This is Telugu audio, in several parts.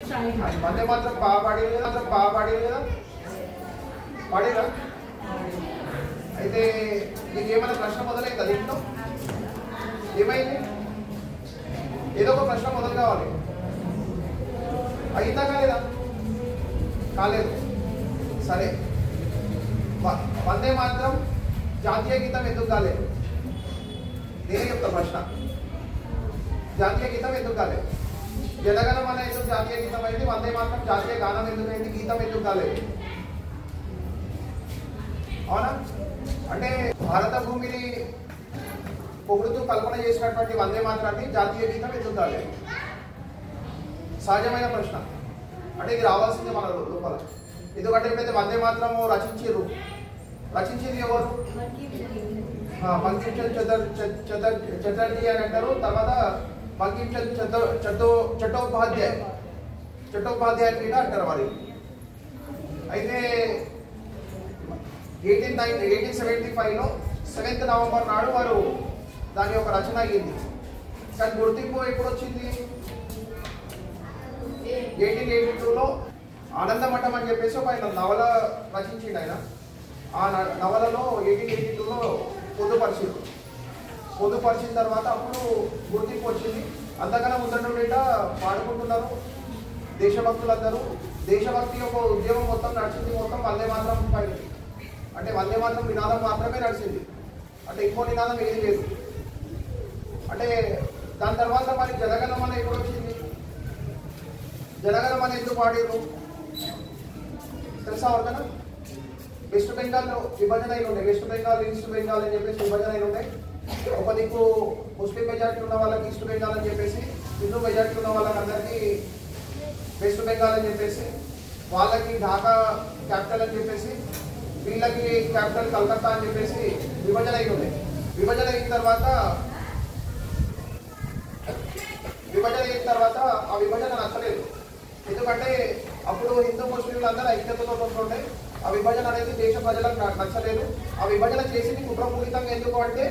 వందే మాత్రం బాగా పాడేది కదా పాడేదా? అయితే మీకు ఏమైనా ప్రశ్న మొదలైందా దీంట్లో? ఏమైంది? ఏదో ఒక ప్రశ్న మొదలు కావాలి. అయిందా కాలేదా? కాలేదు. సరే, వందే మాత్రం జాతీయ గీతం ఎందుకు కాలేదు? నేనే చెప్తా ప్రశ్న. జాతీయ గీతం ఎందుకు కాలేదు? జనగణమన ఎందుకు జాతీయ గీతం అయింది? వందే మాత్రం జాతీయ గానం ఎందుకు అయింది? గీతం ఎందుకు కాలేదు? అవునా? అంటే భారత భూమిని పొగుడుతూ కల్పన చేసినటువంటి వందే మాత్రాన్ని జాతీయ గీతం ఎందుకు కాలేదు? సహజమైన ప్రశ్న. అంటే ఇది రావాల్సిందే మన లోపల. ఎందుకంటే ఎప్పుడైతే వందే మాత్రము రచించింది ఎవరు? బంకిం చటర్జీ అని అంటారు. తర్వాత బంకిం చట్టోపాధ్యాయ క్రీడ అంటారు మరి. అయితే 1875లో 7th నవంబర్ నాడు వారు దాని యొక్క రచన అయ్యింది. కానీ గుర్తింపు ఎప్పుడు వచ్చింది? 1882లో ఆనందమఠం అని చెప్పేసి ఒక ఆయన నవల రచించిండు. ఆయన ఆ నవలలో 1882లో పొందుపరిచిన తర్వాత అప్పుడు గుర్తింపు వచ్చింది. అంతకన్నా ముందట పాడుకుంటున్నారు దేశభక్తులందరూ. దేశభక్తి యొక్క ఉద్యమం మొత్తం నడిచింది మొత్తం వందే మాత్రం పైన. అంటే వందే మాత్రం నినాదం మాత్రమే నడిచింది. అంటే ఇంకో నినాదం ఏది లేదు. అంటే దాని తర్వాత మరి జనగణమన ఎప్పుడు వచ్చింది? జనగణమన ఎందుకు పాడారు తెలుసా ఎవరికైనా? వెస్ట్ బెంగాల్లో విభజన అయిన ఉండే. వెస్ట్ బెంగాల్, ఈస్ట్ బెంగాల్ అని చెప్పేసి విభజన అయిన ఉండే. ఒక దిక్కు ముస్లిం మెజార్టీ ఉన్న వాళ్ళకి ఈస్ట్ బెంగాల్ అని చెప్పేసి, హిందూ మెజార్టీ ఉన్న వాళ్ళకి అందరికీ వెస్ట్ బెంగాల్ అని చెప్పేసి, వాళ్ళకి ఢాకా క్యాపిటల్ అని చెప్పేసి, వీళ్ళకి క్యాపిటల్ కలకత్తా అని చెప్పేసి విభజన అయిన ఉండే. విభజన అయిన తర్వాత ఆ విభజన నచ్చలేదు. ఎందుకంటే అప్పుడు హిందూ ముస్లింలు అందరూ ఐక్యతతో ఉంటుండే. ఆ విభజన అనేది దేశ ప్రజలకు నచ్చలేదు. ఆ విభజన చేసింది కుట్రపూరితంగా. ఎందుకు అంటే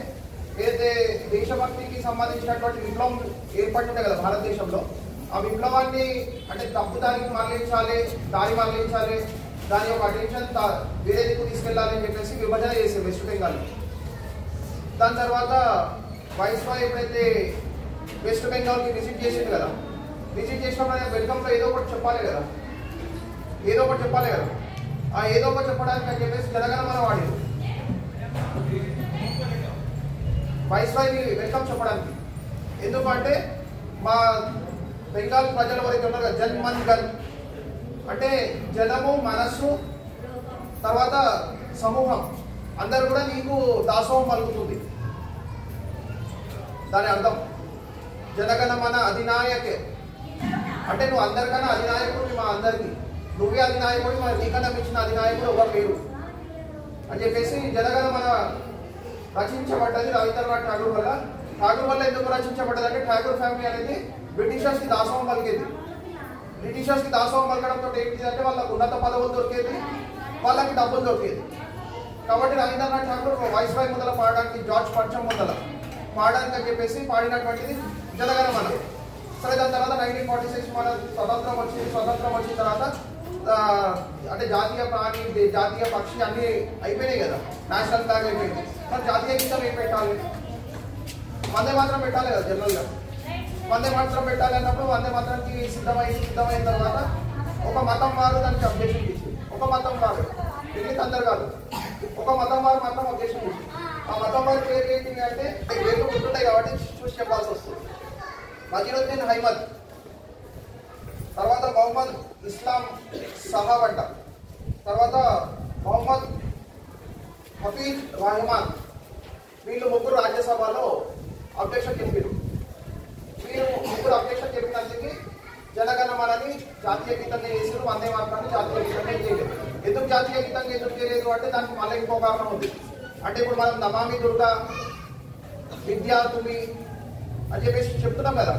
ఏదైతే దేశభక్తికి సంబంధించినటువంటి విప్లవం ఏర్పడుతుండే కదా భారతదేశంలో, ఆ విప్లవాన్ని అంటే తప్పు దానికి మళ్లించాలి, దాని యొక్క అటెన్షన్ వేరే దిక్కు తీసుకెళ్లాలని చెప్పేసి విభజన చేశారు వెస్ట్ బెంగాల్. దాని తర్వాత వైస్రాయ్ ఎప్పుడైతే వెస్ట్ బెంగాల్కి విజిట్ చేసింది కదా, విజిట్ చేసినప్పుడు వెల్కమ్లో ఏదో ఒకటి చెప్పాలి కదా. ఆ ఏదో ఒకటి చెప్పడానికి అని చెప్పేసి జనగణమన వాడారు వైస్రాయ్ని వెల్కమ్ చెప్పడానికి. ఎందుకంటే మా బెంగాల్ ప్రజలు ఎవరైతే ఉన్నారు కదా, జన్ మన్ గన్ అంటే జనము, మనస్సు, తర్వాత సమూహం అందరు కూడా నీకు దాసోహం పలుకుతుంది. దాని అర్థం జనగణమన అధినాయకే అంటే నువ్వు అందరికన్నా అధినాయకుడు, మా అందరికీ నువ్వే అధినాయకుడు, మన నీకన్నా మించిన అధినాయకుడు ఎవరు లేరు అని చెప్పేసి జనగణమన రచించబడ్డది రవీంద్రనాథ్ ఠాగూర్ వల్ల. ఠాగూర్ వల్ల ఎందుకు రచించబడ్డది అంటే ఠాగూర్ ఫ్యామిలీ అనేది బ్రిటిషర్స్కి దాసోహం పలికేది. బ్రిటిషర్స్కి దాసోహం పలకడంతో ఏంటి అంటే వాళ్ళకు ఉన్నత పదవులు దొరికేది, వాళ్ళకి డబ్బులు దొరికేది. కాబట్టి రవీంద్రనాథ్ ఠాగూర్ వైస్రాయ్ ముందర పాడడానికి, జార్జ్ పంచం ముందర పాడడానికి అని చెప్పేసి పాడినటువంటిది జనగణమన. సరే, దాని తర్వాత 1946 మన స్వతంత్రం వచ్చిన తర్వాత అంటే జాతీయ ప్రాణి, జాతీయ పక్షి అన్నీ అయిపోయినాయి కదా, నేషనల్ ఫ్లాగ్ అయిపోయింది. మరి జాతీయ గీతం ఏం పెట్టాలి? వందే మాత్రం పెట్టాలి కదా. జనరల్గా వందే మాత్రం పెట్టాలి అన్నప్పుడు వందే మాత్రానికి సిద్ధమైన తర్వాత ఒక మతం వారు దానికి అబ్జెక్షన్ ఇచ్చింది. ఒక మతం వారు తెలియదు అందరు కాదు, ఒక మతం వారు మాత్రం అబ్జెక్షన్ ఇచ్చింది. ఆ మతం వారి పేరు ఏంటి అంటే పేర్లు గుర్తుంటాయి కాబట్టి చూసి చెప్పాల్సి వస్తుంది. నజీరుద్దీన్ అహ్మద్, తర్వాత మొహమ్మద్ ఇస్లాం సహాబ్ అంట, తర్వాత మొహమ్మద్ హఫీజ్ రహమాన్. వీళ్ళు ముగ్గురు రాజ్యసభలో అబ్జెక్షన్ చెప్పారు. వీళ్ళు ముగ్గురు అబ్జెక్షన్ చెప్పినందుకు జనగణమనని జాతీయ గీతంగా చేశారు, వందే మాత్రాన్ని జాతీయ గీతంగా చేయలేదు. ఎందుకు జాతీయ గీతంగా ఎందుకు చేయలేదు అంటే దానికి మళ్ళీ ఇంకో కారణం ఉంది. అంటే ఇప్పుడు మనం నమామి దుర్గా, విద్యా తుమి అని చెప్పేసి చెప్తున్నాం కదా.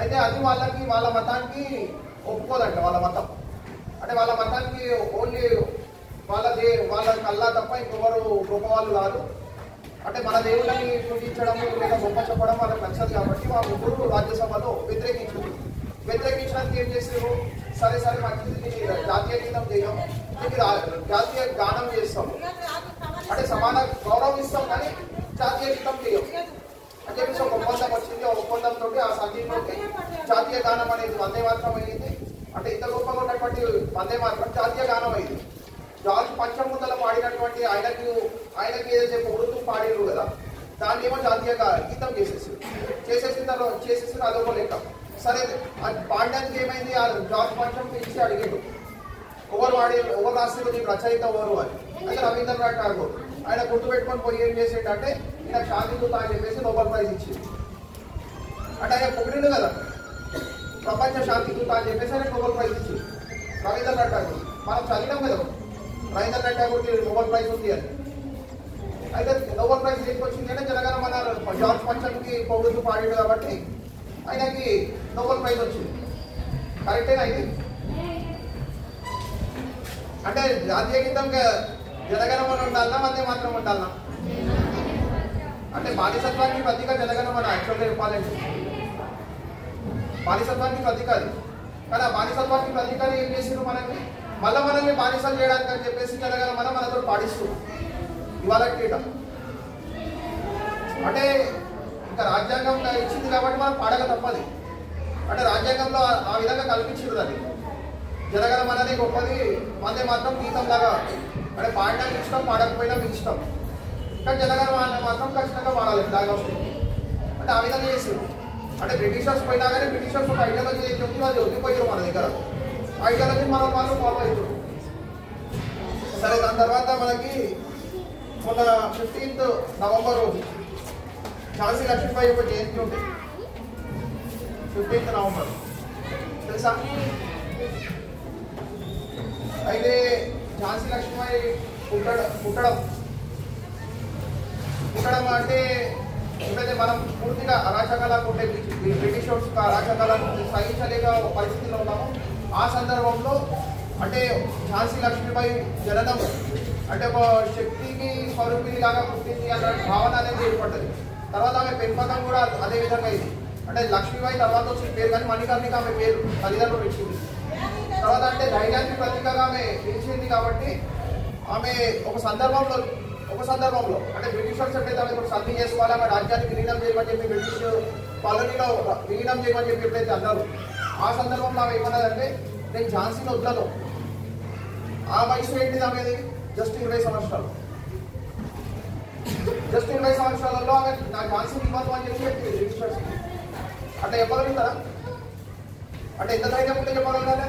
అయితే అది వాళ్ళ మతానికి ఒప్పుకోదంట. వాళ్ళ మతం అంటే వాళ్ళ మతానికి ఓన్లీ వాళ్ళకి అల్లా తప్ప ఇంకొకరు గొప్ప వాళ్ళు కాదు. అంటే మన దేవుళ్ళని పూజించడం లేదా గొప్ప చెప్పడం వాళ్ళకి నచ్చదు. కాబట్టి ఆ ముగ్గురు రాజ్యసభలో వ్యతిరేకించారు. వ్యతిరేకించడానికి ఏం చేసారు? సరే సరే మంచిది, జాతీయ గీతం చేయం, జాతీయ గానం చేస్తాం, అంటే సమాన గౌరవం ఇస్తాం కానీ జాతీయ గీతం చేయం అని చెప్పేసి ఒక ఒప్పందం వచ్చింది. ఒక ఒప్పందంతో ఆ సంగీతంలో జాతీయ గానం అనేది వందే మాత్రం అయింది. అంటే ఇంత గొప్పగా ఉన్నటువంటి వందే మాత్రం జాతీయ గానం అయింది. జార్జ్ పంచముద్దల పాడినటువంటి ఆయనకి ఏదైతే పొగుడుతూ పాడిరు కదా, దాన్ని ఏమో జాతీయ గీతం చేసేసిన అదొక లెక్క. సరే పాడడానికి ఏమైంది? ఆ జార్జ్ పంచం పిలిచి అడిగాడు, ఎవరు రాస్తారు నీకు రచయిత ఎవరు అని. అయితే రవీంద్రనాథ్ ఠాగూర్. ఆయన గుర్తుపెట్టుకొని పోయి ఏం చేసేటంటే ఈయన శాంతి దూత అని చెప్పేసి నోబెల్ ప్రైజ్ ఇచ్చింది. అంటే ఆయన పొగిడిండు కదా, ప్రపంచ శాంతి దూత అని చెప్పేసి ఆయన నోబెల్ ప్రైజ్ ఇచ్చింది రవీంద్రనాథ్ ఠాగూర్. మనం చదివినాం కదా రవీంద్రనాథ్ ఠాగూర్కి నోబెల్ ప్రైజ్ ఉంది అని. అయితే నోబెల్ ప్రైజ్ ఎందుకు వచ్చింది అంటే జనగణ మన జార్జ్ పంచంకి పొగుడుతూ పాడాడు కాబట్టి ఆయనకి నోబెల్ ప్రైజ్ వచ్చింది. కరెక్టేనా ఇది? అంటే జాతీయ గీతం జనగణమన ఉండాలన్నా వందే మాత్రం ఉండాలన్నా? అంటే బానిసత్వానికి ప్రతీక జనగణమన. యాక్చువల్గా చెప్పాలంటే బానిసత్వానికి ప్రతీక అది. కానీ ఆ బానిసత్వానికి ప్రతీకని ఏం చేసిండ్రు మనల్ని? మనల్ని బానిసలు చేయడానికి అని చెప్పేసి జనగణమన మనతో పాటిస్తూ ఇవాళ క్రీడం. అంటే ఇంకా రాజ్యాంగం ఇచ్చింది కాబట్టి మనం పాడక తప్పది. అంటే రాజ్యాంగంలో ఆ విధంగా కల్పించింది అది. జనగణమనని గొప్పది, వందే మాత్రం గీతం లాగా. అంటే పాడడానికి ఇష్టం, పాడకపోయినా మీకు ఇష్టం, కానీ జనగణమన మాత్రం ఖచ్చితంగా పాడాలి లాగా వస్తుంది. అంటే ఆ విధంగా చేసారు. అంటే బ్రిటిషర్స్ పోయినా కానీ బ్రిటిషర్స్ ఒక ఐడియాలజీ ఏం చెప్తుందో అది వదిలిపోయారు మన దగ్గర. ఐడియాలజీ మనం వాళ్ళు ఫాలో అవుతారు. సరే దాని తర్వాత మనకి మొన్న 15th నవంబర్ రోజు ఝాన్సీ లక్ష్మీబాయి యొక్క జయంతి ఉంటుంది. 15th నవంబర్ తెలుసా? అయితే ఝాన్సీ లక్ష్మీబాయి పుట్టడం అంటే ఎప్పుడైతే మనం పూర్తిగా అరాచకాలకు ఉంటే బ్రిటిషర్స్ అరాచకాలను సహించలేక పరిస్థితిలో ఉన్నాము, ఆ సందర్భంలో అంటే ఝాన్సీ లక్ష్మీబాయి జననం అంటే ఒక శక్తికి స్వరూపిణి లాగా పుట్టింది అన్న భావన అనేది ఏర్పడ్డది. తర్వాత ఆమె పెంపకం కూడా అదే విధంగా అయింది. అంటే లక్ష్మీబాయి తర్వాత వచ్చిన పేరు కానీ మణికర్ణిక ఆమె పేరు తల్లిదండ్రులు ఇచ్చింది. తర్వాత అంటే ధైర్యానికి ప్రతీకగా ఆమె నిలిచింది కాబట్టి ఆమె ఒక సందర్భంలో అంటే బ్రిటిషర్స్ అంటే ఆమె ఇప్పుడు సంధి చేసుకోవాలి, ఆమె రాజ్యాన్ని విలీనం చేయమని చెప్పి బ్రిటిష్ కాలనీలో విలీనం చేయమని చెప్పి ఎప్పుడైతే అన్నారు, ఆ సందర్భంలో ఆమె ఏమన్నదంటే నేను ఝాన్సీని వదలను. ఆ వయసు ఏంటిది ఆమెది? జస్ట్ 20 సంవత్సరాలు. జస్ట్ 20 సంవత్సరాలలో ఆమె నా ఝాన్సీని ఇవ్వదు అని చెప్పి చెప్పింది బ్రిటిషర్స్. అంటే చెప్పగలుగుతారా? అంటే ఎంత ధైర్యం ఉంటే చెప్పగలుగుతారా?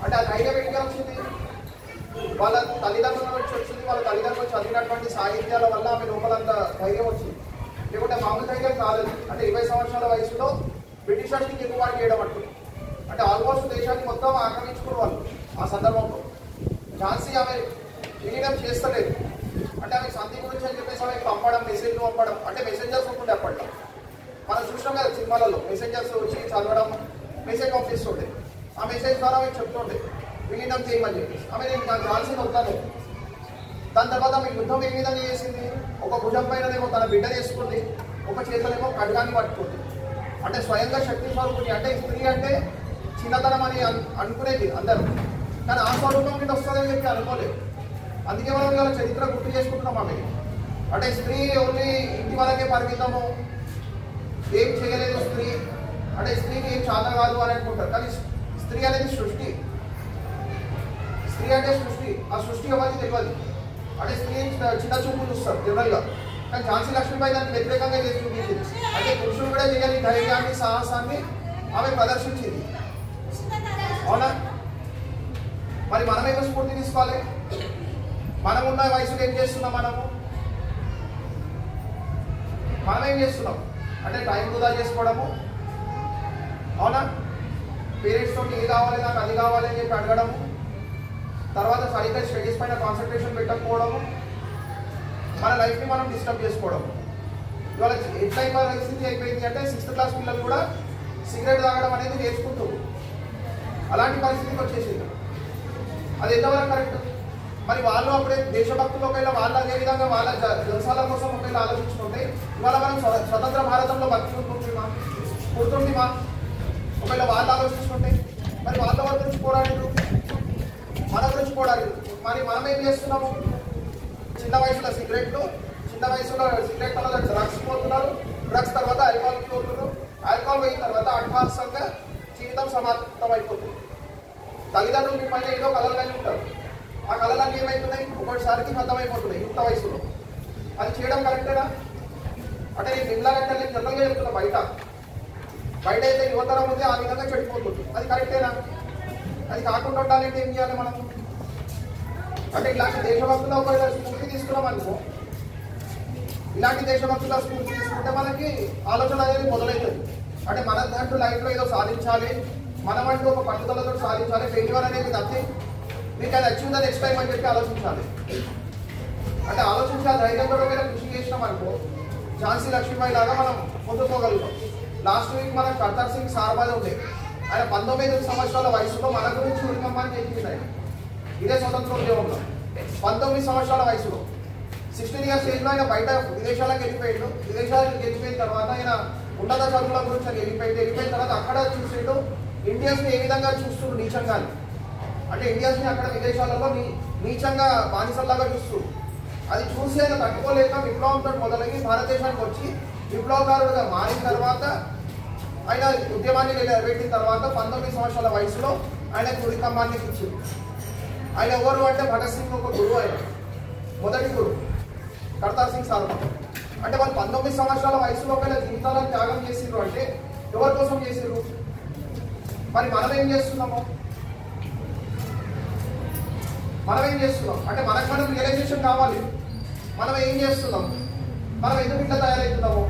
అంటే ఆ ధైర్యం ఎట్లా వచ్చింది? వాళ్ళ తల్లిదండ్రుల నుంచి వచ్చింది. వాళ్ళ తల్లిదండ్రులు చదివినటువంటి సాహిత్యాల వల్ల ఆమె లోపలంత ధైర్యం వచ్చింది. లేకుంటే మామూలు ధైర్యం కాలేదు. అంటే 20 సంవత్సరాల వయసులో బ్రిటిషర్స్కి తిరుగుబాటు చేయడం అంటే ఆల్మోస్ట్ దేశాన్ని మొత్తం ఆక్రమించుకున్న వాళ్ళు. ఆ సందర్భంలో ఝాన్సీ ఆమె విలీనం చేస్తలేదు. అంటే ఆమె సంధి గురించి అని చెప్పేసి ఆమె పంపడం, మెసేజ్లు పంపడం, అంటే మెసెంజర్స్ ఉంటుండే అప్పట్లో. మనం చూసినాం కదా సినిమాలలో, మెసెంజర్స్ వచ్చి చదవడం, మెసేజ్ పంపిస్తుండే. ఆ మెసేజ్ ద్వారా ఆమె చెప్తుండే విలీనం చేయమని చెప్పేసి. ఆమె నేను నాకు ఝాన్సీని వద్దాను. దాని తర్వాత ఆమె యుద్ధం ఏ విధంగా చేసింది? ఒక భుజం పైననేమో తన బిడ్డను వేసుకుంది, ఒక చేతనేమో ఖడ్గాన్ని పట్టుకుంది. అంటే స్వయంగా శక్తి స్వరూపుని. అంటే స్త్రీ అంటే చిన్నతనం అని అనుకునేది అందరూ, కానీ ఆ స్వరూపం మీద వస్తుందని చెప్పి అనుకోలేదు. అందుకే మనం ఇవాళ చరిత్ర గుర్తు చేసుకుంటున్నాం ఆమెకి. అంటే స్త్రీ ఓన్లీ ఇంటి వరకే పరిమితము, ఏం చేయలేదు స్త్రీ, అంటే స్త్రీకి ఏం చాలా కాదు అని అనుకుంటారు. కానీ స్త్రీ అనేది సృష్టి. స్త్రీ అంటే సృష్టి. ఆ సృష్టి ఎవరికి తెలియదు. అంటే స్త్రీ చిన్న చూపు చూస్తారు జనరల్గా. కానీ ఝాన్సీ లక్ష్మీబాయి దానికి వ్యతిరేకంగా చేసి చూపించింది. అంటే పురుషులు కూడా చేయని ధైర్యాన్ని, సాహసాన్ని ఆమె ప్రదర్శించింది. అవునా? మరి మనమేమో స్ఫూర్తి తీసుకోవాలి. మనం ఉన్న వయసులో ఏం చేస్తున్నాం? మనం ఏం చేస్తున్నాం అంటే టైం వృధా చేసుకోవడము. అవునా? పేరెంట్స్ తోటి ఇది కావాలి, నాకు అది కావాలి అని చెప్పి అడగడము. తర్వాత సరిగ్గా స్టడీస్ పైన కాన్సన్ట్రేషన్ పెట్టకపోవడము, మన లైఫ్ని మనం డిస్టర్బ్ చేసుకోవడం. ఇవాళ ఎట్లా పరిస్థితి అయిపోయింది అంటే 6th క్లాస్ పిల్లలు కూడా సిగరెట్ తాగడం అనేది నేర్చుకుంటారు. అలాంటి పరిస్థితికి వచ్చేసింది. అది ఎంతవరకు కరెక్ట్? మరి వాళ్ళు అప్పుడే దేశభక్తులు ఒకవేళ వాళ్ళు అదే విధంగా వాళ్ళ జలసాల కోసం ఒకవేళ ఆలోచించుకుంటే ఇవాళ మనం స్వతంత్ర భారతంలో బతుకుంటుంటుమా? పుడుతుంటిమా? ఒకవేళ వాళ్ళు ఆలోచించుకుంటే మరి వాళ్ళ వరకు గురించి పోరాడారు, మన గురించి పోరాడారు. మరి మనం ఏం చేస్తున్నాము? చిన్న వయసులో సిగరెట్లు, చిన్న వయసులో సిగరెట్ వల్ల డ్రగ్స్ పోతున్నారు, డ్రగ్స్ తర్వాత ఆల్కహాల్కి పోతున్నారు, ఆల్కహాల్ పోయిన తర్వాత అడ్వాన్స్గా జీవితం సమాప్తం అయిపోతుంది. తల్లిదండ్రులు మీ పైన ఏదో కళలు కానీ ఉంటారు, ఆ కళలన్నీ ఏమవుతున్నాయి? ఒకటిసారికి అర్థమైపోతున్నాయి యుక్త వయసులో. అది చేయడం కరెక్టేనా? అంటే నేను నిన్నగంటే నేను జనరల్గా చెప్తున్నా, బయట అయితే యువతరం ఉంది ఆ విధంగా చెడిపోతుంది. అది కరెక్టేనా? అది కాకుండా ఉండాలంటే ఏం చేయాలి మనం? అంటే ఇలాంటి దేశభక్తుల ఒక స్ఫూర్తి తీసుకున్నాం అనుకో, ఇలాంటి దేశభక్తుల స్ఫూర్తి తీసుకుంటే మనకి ఆలోచన అనేది మొదలవుతుంది. అంటే మనదంటూ లైఫ్లో ఏదో సాధించాలి, మనమంటూ ఒక పట్టుదలతో సాధించాలి, ఫెయిల్యూర్ అనేది నథింగ్, మీకు అది అచీవ్ ద నెక్స్ట్ టైం అని చెప్పి ఆలోచించాలి. అంటే ఆలోచించి ఆ ధైర్యంతో మీద కృషి చేసినాం అనుకో, ఝాన్సీ లక్ష్మీబాయి లాగా మనం ముందుకోగలుగుతాం. లాస్ట్ వీక్ మనం కర్తార్ సింగ్ సార్బాద్ ఉండే, ఆయన 19 సంవత్సరాల వయసులో మన గురించి ఉరికమ్మని చెప్పింది. ఆయన ఇదే స్వతంత్రోద్యమంలో 19 సంవత్సరాల వయసులో 16 ఇయర్స్ ఏజ్లో ఆయన బయట విదేశాలకు వెళ్ళిపోయాడు. విదేశాలకు వెళ్ళిపోయిన తర్వాత ఆయన ఉన్నత చదువుల గురించి అని వెళ్ళిపోయిన తర్వాత అక్కడ చూసేటు ఇండియన్స్ని ఏ విధంగా చూస్తున్నారు నీచంగా. అంటే ఇండియన్స్ని అక్కడ విదేశాలలో నీచంగా బానిసల్లాగా చూస్తూ, అది చూసి ఆయన తట్టుకోలేక విప్లవంతో మొదలయ్యి భారతదేశానికి వచ్చి విప్లవకారుడుగా మారిన తర్వాత ఆయన ఉద్యమాన్ని పెట్టిన తర్వాత 19 సంవత్సరాల వయసులో ఆయనకు ఉరికమ్మాన్ని ఇచ్చింది. ఆయన ఎవరు అంటే భగత్ సింగ్ ఒక గురువు, ఆయన మొదటి గురువు కర్తార్ సింగ్ సార్బాద్. అంటే వాళ్ళు 19 సంవత్సరాల వయసులో ఒకవేళ జీవితాలను త్యాగం చేసిండ్రు అంటే ఎవరి కోసం చేసిండ్రు? మరి మనం ఏం చేస్తున్నాం? అంటే మనకు రియలైజేషన్ కావాలి. మనం ఏం చేస్తున్నాం? మనం ఎందుకు ఇట్లా తయారవుతున్నాము?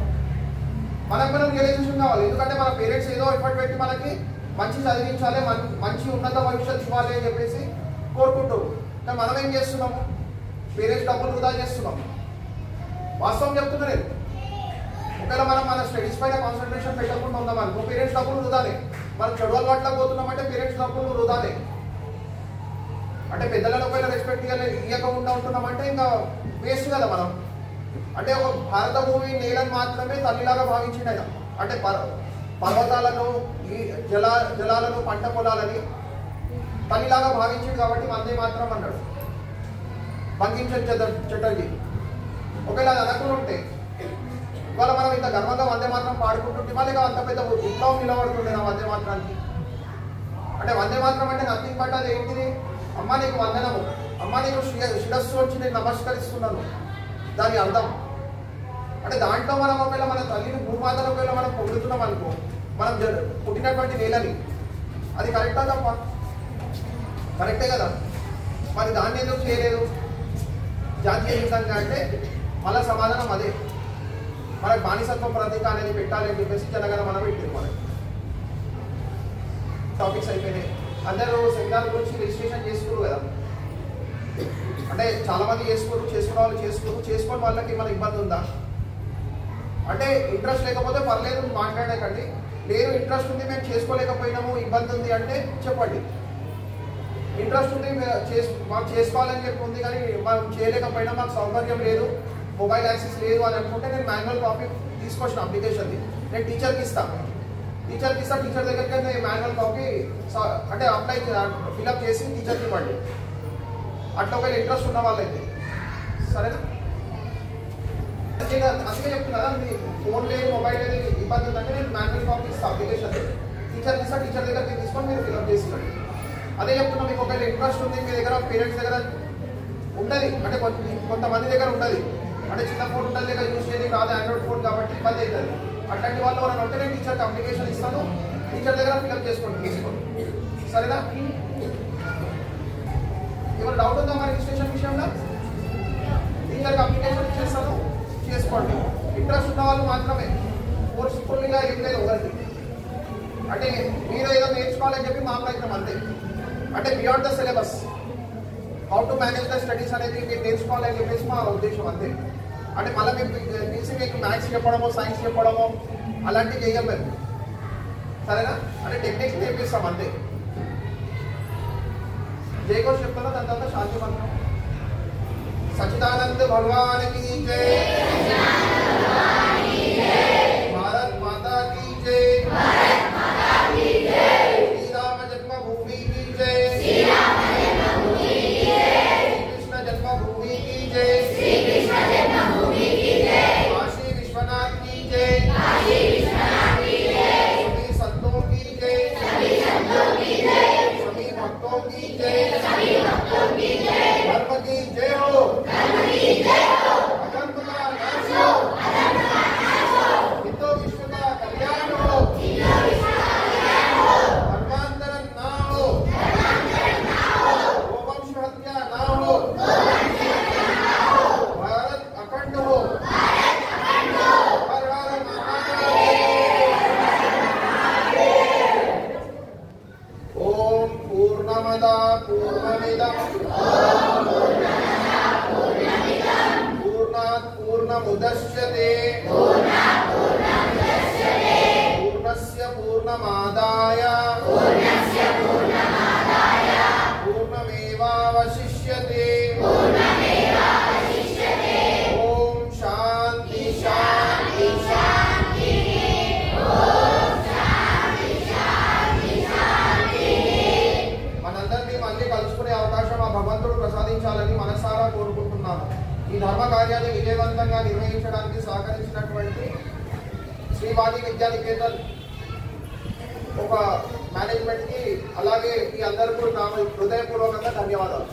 మనకు రియలైజేషన్ కావాలి. ఎందుకంటే మన పేరెంట్స్ ఏదో ఎఫర్ట్ పెట్టి మనకి మంచి చదివించాలి, మంచి ఉన్నత భవిష్యత్తు ఇవ్వాలి అని చెప్పేసి కోరుకుంటూ, కానీ మనం ఏం చేస్తున్నాము? పేరెంట్స్ డబ్బులు వృధా చేస్తున్నాము. వాస్తవం చెప్తున్నా నేను. ఒకవేళ మనం మన స్టడీస్ పైన కాన్సన్ట్రేషన్ పెట్టకుండా ఉన్నాం అనుకో, పేరెంట్స్ డబ్బులు వృధానే. మనం చెడు అలవాట్లకు పోతున్నామంటే పేరెంట్స్ డబ్బులు వృధానే. అంటే పెద్దలను ఒకవేళ రెస్పెక్ట్ ఇవ్వకుండా ఉంటున్నామంటే ఇంకా వేస్ట్ కదా మనం. అంటే ఒక భారత భూమి నేలను మాత్రమే తల్లిలాగా భావించిండు ఆయన. అంటే పర్వతాలను, ఈ జలాలను, పంట పొలాలని తల్లిలాగా భావించిండు కాబట్టి వందే మాత్రం అన్నాడు బంకించంద్ర చటర్జీ. ఒకవేళ అది అనకుండా ఉంటే ఇవాళ మనం ఇంత గర్వంగా వందే మాత్రం పాడుకుంటుంటే వాళ్ళకి అంత పెద్ద విప్లవం నిలబడుతుండే నా వందే మాత్రానికి. అంటే వందే మాత్రం అంటే నథింగ్ బట్ అది ఏంటిది? అమ్మ నీకు వందనము, అమ్మ నీకు శిరస్సు వచ్చి నేను నమస్కరిస్తున్నాను, దాని అర్థం. అంటే దాంట్లో మనం ఒకవేళ మన తల్లిని భూమాతను ఒకవేళ మనం పొగుడుతున్నాం అనుకో, మనం పుట్టినటువంటి నేలని, అది కరెక్టా తప్ప? కరెక్టే కదా. మరి దాన్ని ఎందుకు చేయలేదు జాతీయ గీతంగా అంటే మళ్ళీ సమాధానం అదే, మనకు బానిసత్వం ప్రతీక అనేది పెట్టాలి అని చెప్పేసి జనగణ మనం పెట్టింది. మనకి టాపిక్స్ అయిపోయినాయి. అందరూ సెమినార్ గురించి రిజిస్ట్రేషన్ చేసుకోరు కదా. అంటే చాలా మంది చేసుకునే వాళ్ళు చేసుకోని వాళ్ళకి ఏమైనా ఇబ్బంది ఉందా? అంటే ఇంట్రెస్ట్ లేకపోతే పర్లేదు మాట్లాడకండి, లేదు ఇంట్రెస్ట్ ఉంది మేము చేసుకోలేకపోయినాము ఇబ్బంది ఉంది అంటే చెప్పండి. ఇంట్రెస్ట్ ఉంది మాకు చేసుకోవాలని చెప్పి ఉంది కానీ మనం చేయలేకపోయినా, మాకు సౌకర్యం లేదు, మొబైల్ యాక్సెస్ లేదు అని అనుకుంటే నేను మాన్యువల్ కాపీ తీసుకొచ్చిన అప్లికేషన్ది నేను టీచర్కి ఇస్తాను. టీచర్ దగ్గరికి నేను మాన్యువల్ కాపీ అంటే అప్లై ఫిల్అప్ చేసి టీచర్కి ఇవ్వండి. అట్లా ఒకవేళ ఇంట్రెస్ట్ ఉన్న వాళ్ళైతే సరేనా. అందుకే చెప్తున్నా కదా, మీ ఫోన్ లేదు, మొబైల్ లేదు, ఇబ్బంది ఉందంటే నేను మాన్యువల్ కాపీ ఇస్తాను అప్లికేషన్. టీచర్కి ఇస్తాను, టీచర్ దగ్గరికి తీసుకొని మీరు ఫిల్అప్ చేసివ్వండి. అదే చెప్తున్నా, మీకు ఒకవేళ ఇంట్రెస్ట్ ఉంది, మీ దగ్గర పేరెంట్స్ దగ్గర ఉండదు, అంటే కొంతమంది దగ్గర ఉండదు, అంటే చిన్న ఫోన్ ఉంటుంది దగ్గర యూజ్ చేయడానికి రాదు, ఆండ్రాయిడ్ ఫోన్ కాబట్టి ఇబ్బంది అవుతుంది. అట్లాంటి వాళ్ళు ఎవరైనా ఉంటే నేను టీచర్కి అప్లికేషన్ ఇస్తాను, టీచర్ దగ్గర ఫిల్అప్ తీసుకోండి సరేనా. ఏమైనా డౌట్ ఉందా మరి రిజిస్ట్రేషన్ విషయంలో? టీచర్కి అప్లికేషన్ ఇచ్చేస్తాను, చేసుకోండి. ఇంట్రెస్ట్ ఉన్న వాళ్ళు మాత్రమే, ఫోర్స్ఫుల్గా ఏం లేదు ఒకరికి. అంటే మీరు ఏదో నేర్చుకోవాలని చెప్పి మా ప్రయత్నం అంతే. అంటే beyond the syllabus how to manage the studies అనేది మీరు నేర్చుకోవాలని చెప్పేసి మా ఉద్దేశం అంతే. అంటే మళ్ళీ మీకు మ్యాథ్స్ చెప్పడమో సైన్స్ చెప్పడమో అలాంటివి చేయం మేము, సరేనా. అంటే టెక్నిక్స్ నేర్పిస్తాం అంతే. జయఘోష్ చెప్తున్నా, దాని తర్వాత శాంతి మంత్రం. సచ్చిదానంద భగవాన్ की जय, भारत माता की जय, पूर्णमदा पूर्णमिदं पूर्णात् पूर्णमुदच्यते पूर्णस्य पूर्णमादाय पूर्णमेवावशिष्यते। ओम शांति शांति शांति। మనందరినీ మళ్ళీ కలుసుకునే అవకాశం ఆ భగవంతుడు ప్రసాదించాలని మనసారా కోరుకుంటున్నాను। ఈ ధర్మ కార్యాన్ని విజయవంతంగా నిర్వహించడానికి సహకరించినటువంటి శ్రీవాణి విద్యానికేతన్ ఒక మేనేజ్మెంట్ కి అలాగే ఈ అందరికీ నా హృదయపూర్వకంగా ధన్యవాదాలు।